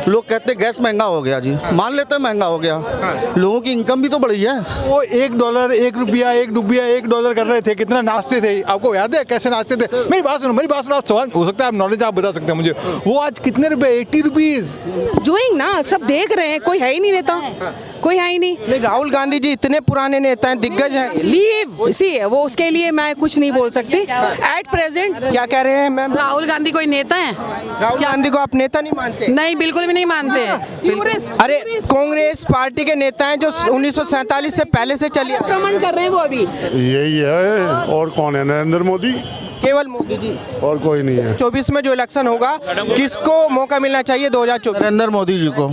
लोग कहते हैं गैस महंगा हो गया जी, मान लेते हैं महंगा हो गया, लोगों की इनकम भी तो बढ़ी है। वो $1, $1 कर रहे थे, कितना नाचते थे, आपको याद है कैसे नाचते थे? मेरी बात सुनो, आप सवाल हो सकता है, आप नॉलेज आप बता सकते हैं मुझे। वो आज कितने रुपए? 80 रुपीज। डूइंग ना, सब देख रहे हैं, कोई है ही नहीं नेता, कोई है ही नहीं। राहुल गांधी जी इतने पुराने नेता हैं, दिग्गज हैं। लीव सी वो, उसके लिए मैं कुछ नहीं बोल सकती एट प्रेजेंट। क्या कह रहे हैं मैम? राहुल गांधी कोई नेता है? राहुल गांधी को आप नेता नहीं मानते? नहीं, बिल्कुल भी नहीं मानते। अरे कांग्रेस पार्टी के नेता हैं जो 1947 से पहले से चली आक्रमण कर रहे हैं वो अभी। यही है, और कौन है? नरेंद्र मोदी, केवल मोदी जी, और कोई नहीं है। 24 में जो इलेक्शन होगा किसको मौका मिलना चाहिए? 2024 नरेंद्र मोदी जी को,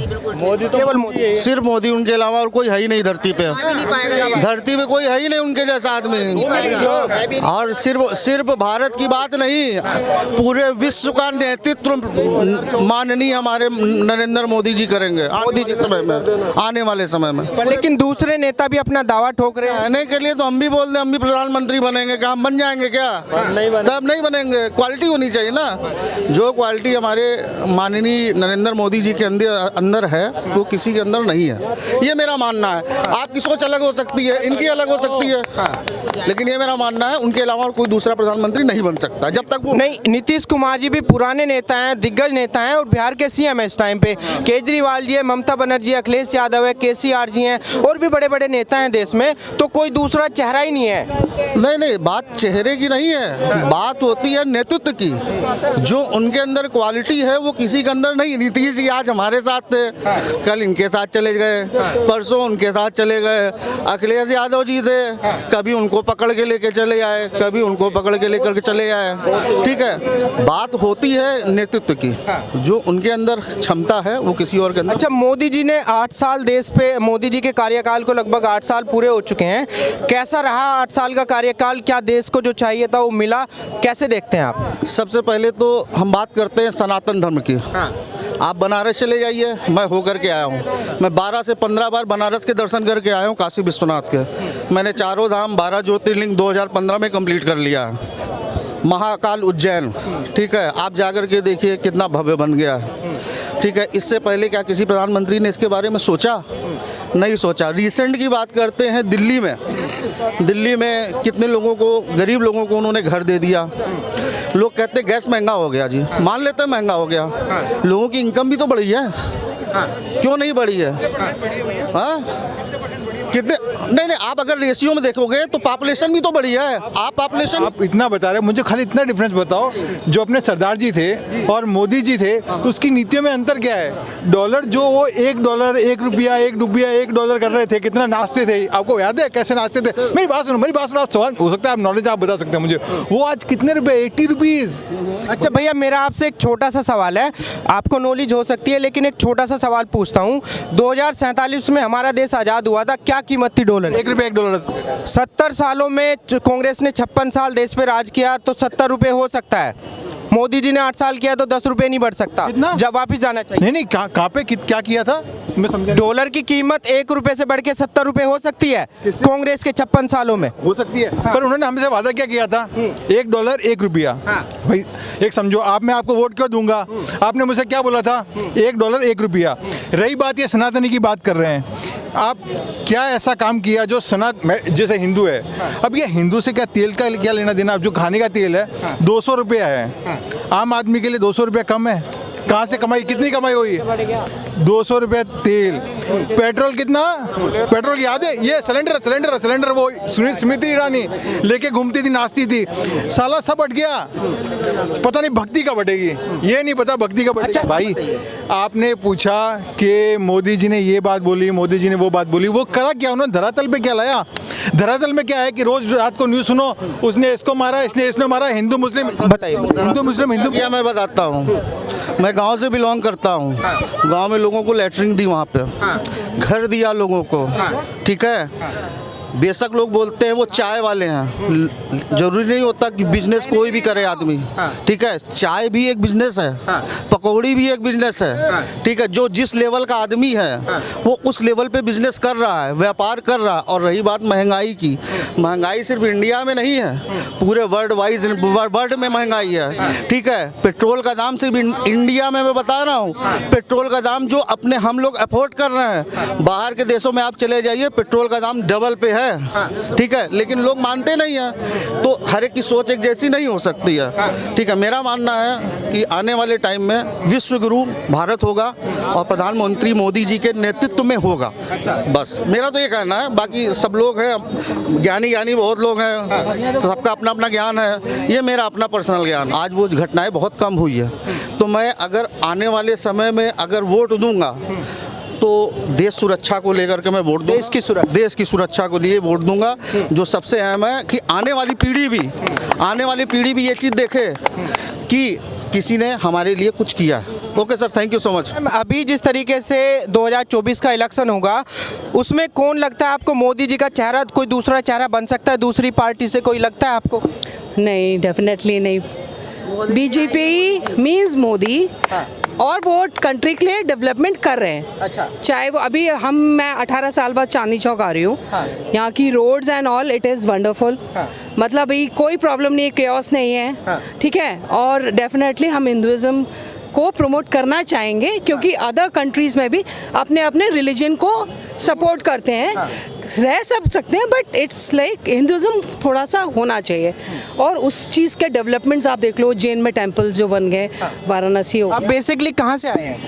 केवल मोदी, सिर्फ मोदी, उनके अलावा और कोई है ही नहीं धरती पे। धरती पे कोई है ही नहीं उनके जैसा आदमी। और सिर्फ भारत की बात नहीं, पूरे विश्व का नेतृत्व माननीय हमारे नरेंद्र मोदी जी करेंगे मोदी जी समय में, आने वाले समय में। लेकिन दूसरे नेता भी अपना दावा ठोक रहे हैं। आने के लिए तो हम भी बोल दें, हम भी प्रधानमंत्री बनेंगे, क्या हम बन जाएंगे क्या? तब नहीं बनेंगे। क्वालिटी होनी चाहिए ना, जो क्वालिटी हमारे माननीय नरेंद्र मोदी जी के अंदर है वो किसी के अंदर नहीं है, ये मेरा मानना है। आपकी सोच अलग हो सकती है, इनकी अलग हो सकती है, लेकिन ये मेरा मानना है, उनके अलावा और कोई दूसरा प्रधानमंत्री नहीं बन सकता जब तक वो नहीं। नीतीश कुमार जी भी पुराने नेता हैं, दिग्गज नेता हैं, और बिहार के सीएम है इस टाइम पे। केजरीवाल जी है, ममता बनर्जी, अखिलेश यादव है, केसीआर जी हैं, और भी बड़े बड़े नेता हैं देश में, तो कोई दूसरा चेहरा ही नहीं है। नहीं, बात चेहरे की नहीं है, बात होती है नेतृत्व की। जो उनके अंदर क्वालिटी है वो किसी के अंदर नहीं। नीतीश जी आज हमारे साथ थे, कल इनके साथ चले गए, परसों उनके साथ चले गए। अखिलेश यादव जी थे, कभी उनको पकड़ के लेके चले आए, कभी उनको पकड़ के लेकर के चले आए। ठीक है, बात होती है नेतृत्व की, जो उनके अंदर क्षमता है वो किसी और के अंदर। अच्छा, मोदी जी ने 8 साल देश पे, मोदी जी के कार्यकाल को लगभग 8 साल पूरे हो चुके हैं। कैसा रहा 8 साल का कार्यकाल? क्या देश को जो चाहिए था वो मिला? कैसे देखते हैं आप? सबसे पहले तो हम बात करते हैं सनातन धर्म की। आप बनारस चले जाइए, मैं होकर के आया हूँ, मैं 12 से 15 बार बनारस के दर्शन करके आया हूँ, काशी विश्वनाथ के। मैंने चारों धाम 12 ज्योतिर्लिंग 2015 में कंप्लीट कर लिया। महाकाल उज्जैन, ठीक है, आप जाकर के देखिए कितना भव्य बन गया है। ठीक है, इससे पहले क्या किसी प्रधानमंत्री ने इसके बारे में सोचा? नहीं सोचा। रिसेंट की बात करते हैं, दिल्ली में कितने लोगों को, गरीब लोगों को उन्होंने घर दे दिया। लोग कहते हैं गैस महंगा हो गया जी, मान लेते हैं महंगा हो गया, लोगों की इनकम भी तो बढ़ी है, क्यों नहीं बढ़ी है? हाँ, कितने? नहीं, आप अगर रेशियो में देखोगे तो पॉपुलेशन भी तो बढ़ी है। आप इतना बता रहे, मुझे खाली इतना डिफरेंस बताओ, जो अपने सरदार जी थे और मोदी जी थे, तो उसकी नीतियों में अंतर क्या है? डॉलर जो वो $1, $1 कर रहे थे, कितना नाचते थे, आपको याद है कैसे नाचते थे? मेरी बात सुनो, आप सवाल हो सकता है, आप नॉलेज आप बता सकते हैं मुझे। वो आज कितने रुपए? 80 रुपीज। अच्छा भैया, मेरा आपसे एक छोटा सा सवाल है, आपको नॉलेज हो सकती है, लेकिन एक छोटा सा सवाल पूछता हूँ। 2047 में हमारा देश आज़ाद हुआ था, क्या कीमत थी डॉलर? $1। 70 सालों में कांग्रेस ने 56 साल देश पे राज किया, तो 70 रुपये हो सकता है। मोदी जी ने 8 साल किया तो 10 रुपये नहीं बढ़ सकता, जब वापिस जाना चाहिए। नहीं, कहाँ पे क्या किया था, मैं समझा। डॉलर की कीमत 1 रुपये से बढ़ के 70 रुपये हो सकती है कांग्रेस के 56 सालों में। हो सकती है, पर उन्होंने हमसे वादा क्या किया था? $1 $1। भाई एक समझो, मैं आपको वोट क्यों दूंगा? आपने मुझसे क्या बोला था? $1 $1। रही बात, ये सनातनी की बात कर रहे हैं आप, क्या ऐसा काम किया जो जैसे हिंदू है, अब ये हिंदू से क्या तेल का क्या लेना देना? अब जो खाने का तेल है 200 रुपया है, आम आदमी के लिए 200 रुपया कम है। कहाँ से कमाई, कितनी कमाई हुई? 200 रुपये तेल। पेट्रोल कितना? पेट्रोल याद है, ये सिलेंडर वो स्मृति ईरानी लेके घूमती थी, नाचती थी, साला सब हट गया। पता नहीं भक्ति कब हटेगी, ये नहीं पता भक्ति कब हटेगी। अच्छा, भाई आपने पूछा कि मोदी जी ने ये बात बोली, मोदी जी ने वो बात बोली, वो करा क्या? उन्होंने धरातल पे क्या लाया? धरातल में क्या है कि रोज रात को न्यूज़ सुनो, उसने इसको मारा, इसने मारा, हिंदू मुस्लिम। बताइए, हिंदू मुस्लिम क्या? मैं बताता हूँ, मैं गांव से बिलोंग करता हूँ। गांव में लोगों को लैटरिन दी, वहाँ पे घर दिया लोगों को, ठीक है। बेशक लोग बोलते हैं वो चाय वाले हैं, जरूरी नहीं होता कि बिजनेस कोई भी करे आदमी, ठीक है। चाय भी एक बिजनेस है, पकौड़ी भी एक बिजनेस है, ठीक है। जो जिस लेवल का आदमी है वो उस लेवल पे बिजनेस कर रहा है, व्यापार कर रहा है। और रही बात महंगाई की, महंगाई सिर्फ इंडिया में नहीं है, पूरे वर्ल्ड वाइज वर्ल्ड में महंगाई है, ठीक है। पेट्रोल का दाम सिर्फ इंडिया में मैं बता रहा हूँ, पेट्रोल का दाम जो अपने हम लोग अफोर्ड कर रहे हैं, बाहर के देशों में आप चले जाइए पेट्रोल का दाम डबल पे है, ठीक है। लेकिन लोग मानते नहीं हैं, तो हर एक की सोच एक जैसी नहीं हो सकती है, ठीक है। मेरा मानना है कि आने वाले टाइम में विश्व गुरु भारत होगा और प्रधानमंत्री मोदी जी के नेतृत्व में होगा, बस मेरा तो ये कहना है। बाकी सब लोग हैं ज्ञानी बहुत लोग हैं, तो सबका अपना अपना ज्ञान है, ये मेरा अपना पर्सनल ज्ञान। आज वो घटनाएं बहुत कम हुई है, तो मैं अगर आने वाले समय में अगर वोट दूंगा तो देश सुरक्षा को लेकर के मैं वोट दूंगा, देश की सुरक्षा को लिए वोट दूंगा। जो सबसे अहम है कि आने वाली पीढ़ी भी ये चीज़ देखे कि किसी ने हमारे लिए कुछ किया है। Okay sir, thank you so much. अभी जिस तरीके से 2024 का इलेक्शन होगा, उसमें कौन लगता है आपको मोदी जी का चेहरा, कोई दूसरा चेहरा बन सकता है दूसरी पार्टी से, कोई लगता है आपको? नहीं, डेफिनेटली नहीं। बीजेपी मीन्स मोदी, और वो कंट्री के लिए डेवलपमेंट कर रहे हैं। अच्छा। चाहे वो अभी मैं 18 साल बाद चांदनी चौक आ रही हूँ, यहाँ की roads and all it is wonderful, मतलब अभी कोई प्रॉब्लम नहीं है, केओस नहीं है, ठीक है। और डेफिनेटली हम हिंदुज़म को प्रमोट करना चाहेंगे, क्योंकि अदर कंट्रीज़ में भी अपने अपने रिलीजन को सपोर्ट करते हैं, रह सब सकते हैं, बट इट्स लाइक हिंदुज़म थोड़ा सा होना चाहिए। और उस चीज़ के डेवलपमेंट्स आप देख लो, जैन में टेम्पल्स जो बन गए, वाराणसी हो आप गया। बेसिकली कहाँ से आए हैं?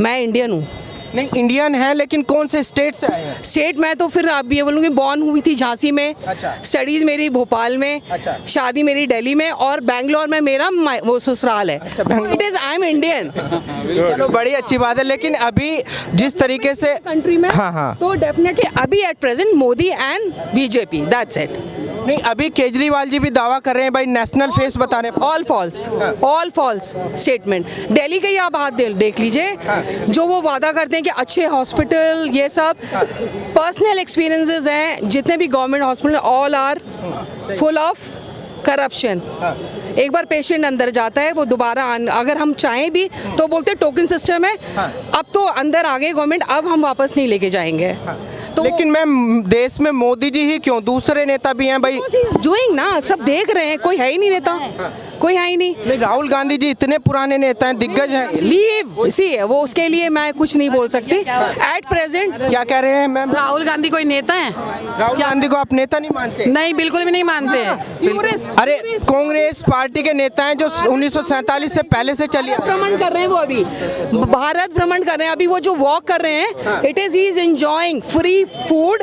मैं इंडियन हूँ। नहीं, इंडियन है, लेकिन कौन से स्टेट से आए हैं? स्टेट में तो फिर आप ये बोलूँगी, बॉर्न हुई थी झांसी में, अच्छा। स्टडीज़ मेरी भोपाल में, अच्छा। शादी मेरी दिल्ली में, और बैंगलोर में मेरा वो ससुराल है। It is I am Indian. चलो, बड़ी अच्छी बात है। लेकिन अभी जिस तरीके से कंट्री में, हाँ। तो डेफिनेटली अभी at present Modi and BJP, that's it. नहीं, अभी केजरीवाल जी भी दावा कर रहे हैं भाई नेशनल फेस बता रहे हैं। All false statement. दिल्ली के ही आप हाथ देख लीजिए, जो वो वादा करते हैं कि अच्छे हॉस्पिटल, ये सब पर्सनल एक्सपीरियंसेस हैं, जितने भी government hospital all are full of corruption. एक बार पेशेंट अंदर जाता है, वो दोबारा अगर हम चाहें भी तो बोलते टोकन सिस्टम है, अब तो अंदर आ गए गवर्नमेंट, अब हम वापस नहीं लेके जाएंगे। तो लेकिन मैम, देश में मोदी जी ही क्यों, दूसरे नेता भी हैं भाई। डूइंग ना, सब देख रहे हैं, कोई है ही नहीं नेता, कोई है ही नहीं। नहीं, राहुल गांधी जी इतने पुराने नेता हैं, दिग्गज हैं। लीव सी वो, उसके लिए मैं कुछ नहीं बोल सकती एट प्रेजेंट। क्या कह रहे हैं मैम? राहुल गांधी कोई नेता है? राहुल गांधी को आप नेता नहीं मानते? नहीं, बिल्कुल भी नहीं मानते। अरे, कांग्रेस पार्टी के नेता हैं जो 1947 से पहले से चली। भ्रमण कर रहे हैं वो, अभी भारत भ्रमण कर रहे हैं, अभी वो जो वॉक कर रहे हैं, it is he is enjoying free food,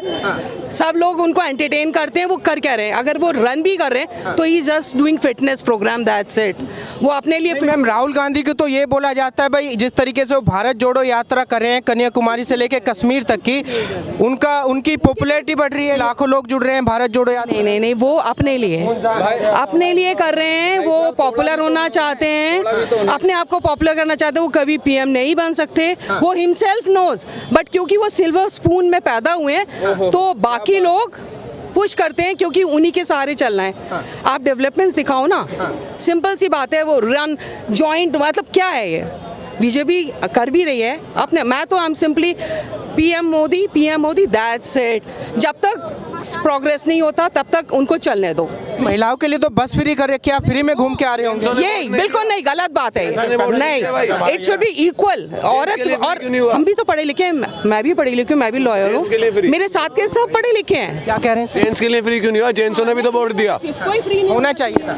सब लोग उनको एंटरटेन करते हैं, वो कर क्या रहे हैं? अगर वो रन भी कर रहे हैं तो he just doing fitness programme, that's it. वो अपने लिए मैम, राहुल गांधी को तो ये बोला जाता है भाई, जिस तरीके से वो भारत जोड़ो यात्रा कर रहे हैं, कन्याकुमारी से लेकर कश्मीर तक की, उनकी पॉपुलैरिटी बढ़ रही है, लाखों लोग जुड़ रहे हैं भारत जोड़ो यात्रा। नहीं, वो अपने लिए कर रहे हैं, वो पॉपुलर होना चाहते हैं, अपने आप को पॉपुलर करना चाहते हैं। वो कभी पीएम नहीं बन सकते, वो हिमसेल्फ नोज, बट क्योंकि वो सिल्वर स्पून में पैदा हुए हैं, तो बाकी लोग पुश करते हैं, क्योंकि उन्हीं के सहारे चलना है। आप डेवलपमेंट्स दिखाओ ना, सिंपल सी बात है। वो रन जॉइंट, मतलब क्या है ये? बीजेपी कर भी रही है अपने। मैं तो I am simply PM Modi, that's it. जब तक प्रोग्रेस नहीं होता तब तक उनको चलने दो। महिलाओं के लिए तो बस फ्री कर रखी है, आप फ्री में घूम के आ रहे होंगे। ये बिल्कुल नहीं, गलत बात है। नहीं, इट शुड बी इक्वल। औरत, और हम भी तो पढ़े लिखे हैं, मैं भी पढ़ी लिखी हूँ, मैं भी लॉयर हूँ, मेरे साथ के सब पढ़े लिखे हैं। क्या कह रहे हैं? जेंट्स के लिए फ्री क्यों नहीं हुआ? जेंट्सों ने भी तो वोट दिया। कोई फ्री नहीं होना चाहिए था।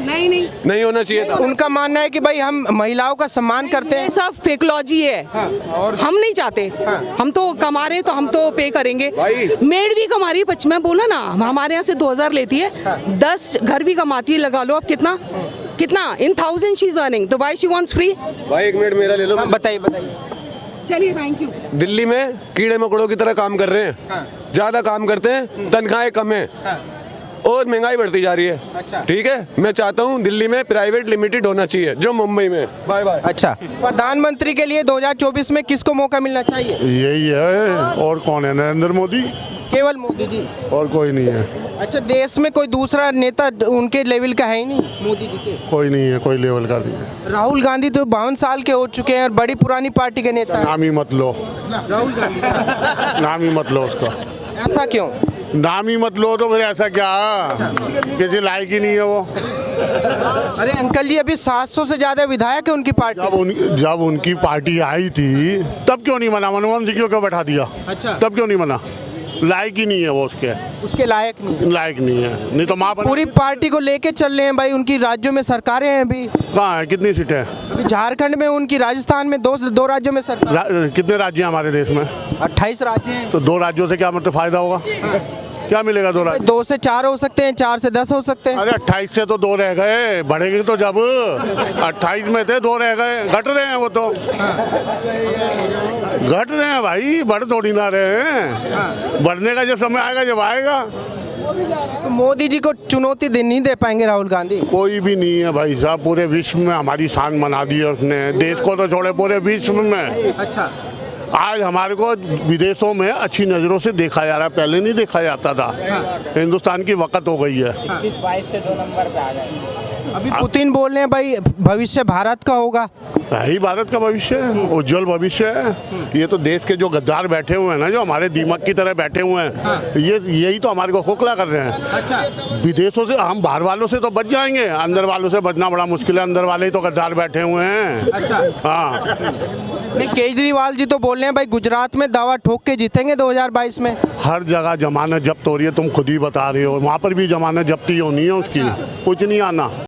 नहीं होना चाहिए था। उनका मानना है कि भाई हम महिलाओं का सम्मान करते ये हैं। सब फेकोलॉजी है, हम नहीं चाहते। हम तो कमा रहे हैं तो हम तो पे करेंगे। मेड भी कमा रही है, मैं बोला ना, हमारे यहाँ से 2000 लेती है, 10 घर भी कमाती है, लगा लो आप कितना इन 1000 शी इज अर्निंग, तो व्हाई शी वांट्स फ्री? भाई एक मिनट मेरा ले लो। बताइए। चलिए, थैंक यू। दिल्ली में कीड़े मकोड़ों की तरह काम कर रहे हैं, ज्यादा काम करते हैं, तनख्वाहें कम है, और महंगाई बढ़ती जा रही है। ठीक है, मैं चाहता हूँ दिल्ली में प्राइवेट लिमिटेड होना चाहिए, जो मुंबई में। Bye bye. अच्छा, प्रधानमंत्री के लिए 2024 में किसको मौका मिलना चाहिए? यही है, और कौन है? नरेंद्र मोदी। केवल केवल मोदी जी? और कोई नहीं है, अच्छा, देश में कोई दूसरा नेता उनके लेवल का है ही नहीं मोदी जी के? कोई नहीं है, कोई लेवल का नहीं है। राहुल गांधी तो 52 साल के हो चुके हैं और बड़ी पुरानी पार्टी के नेता हैं। नाम ही मत लो, राहुल गांधी नाम ही मत लो उसका, ऐसा क्यों? नाम ही मत लो तो फिर ऐसा क्या, किसी लायक ही नहीं है वो। अरे अंकल जी, अभी 700 से ज्यादा विधायक है उनकी पार्टी। जब उनकी पार्टी आई थी तब क्यों नहीं मना, मनमोहन सिंह क्यों बैठा दिया? अच्छा। तब क्यों नहीं मना? लायक ही नहीं है वो, उसके लायक नहीं? लायक नहीं है, नहीं तो माँ पूरी पार्टी को लेके चल रहे हैं भाई, उनकी राज्यों में सरकारें हैं अभी। कहाँ है, कितनी सीटें हैं? अभी झारखंड में उनकी, राजस्थान में दो राज्यों में सरकार। कितने राज्य हैं हमारे देश में? 28 राज्य हैं। तो 2 राज्यों से क्या मतलब फायदा होगा? क्या मिलेगा 2 राज्य? 2 से 4 हो सकते हैं, 4 से 10 हो सकते हैं। अरे 28 से तो 2 रह गए, बढ़ेंगे तो जब 28 में थे 2 रह गए, घट रहे हैं वो तो, घट रहे हैं भाई, बढ़ थोड़ी ना रहे हैं। बढ़ने का जो समय आएगा जब आएगा। तो मोदी जी को चुनौती नहीं दे पाएंगे राहुल गांधी? कोई भी नहीं है भाई साहब, पूरे विश्व में हमारी शान बना दी है उसने, देश को तो छोड़े पूरे विश्व में। अच्छा। आज हमारे को विदेशों में अच्छी नज़रों से देखा जा रहा है, पहले नहीं देखा जाता था। हिंदुस्तान की वक़्त हो गई है। 21-22 से 2 नंबर पे आ जाएंगे। अभी पुतिन बोल रहे हैं भाई भविष्य भारत का होगा। ही भारत का भविष्य है, उज्जवल भविष्य है। ये तो देश के जो गद्दार बैठे हुए हैं ना, जो हमारे दीमक की तरह बैठे हुए हैं, यही तो हमारे को खोखला कर रहे हैं। अच्छा। विदेशों से हम बाहर वालों से तो बच जाएंगे, अंदर वालों से बचना बड़ा मुश्किल है। अंदर वाले ही तो गद्दार बैठे हुए हैं। अच्छा। हाँ, नहीं, केजरीवाल जी तो बोल रहे हैं भाई गुजरात में दावा ठोक के जीतेंगे 2022 में। हर जगह जमानत जब्त हो रही है, तुम खुद ही बता रहे हो, वहाँ पर भी जमानत जब्ती होनी है उसकी, कुछ नहीं आना।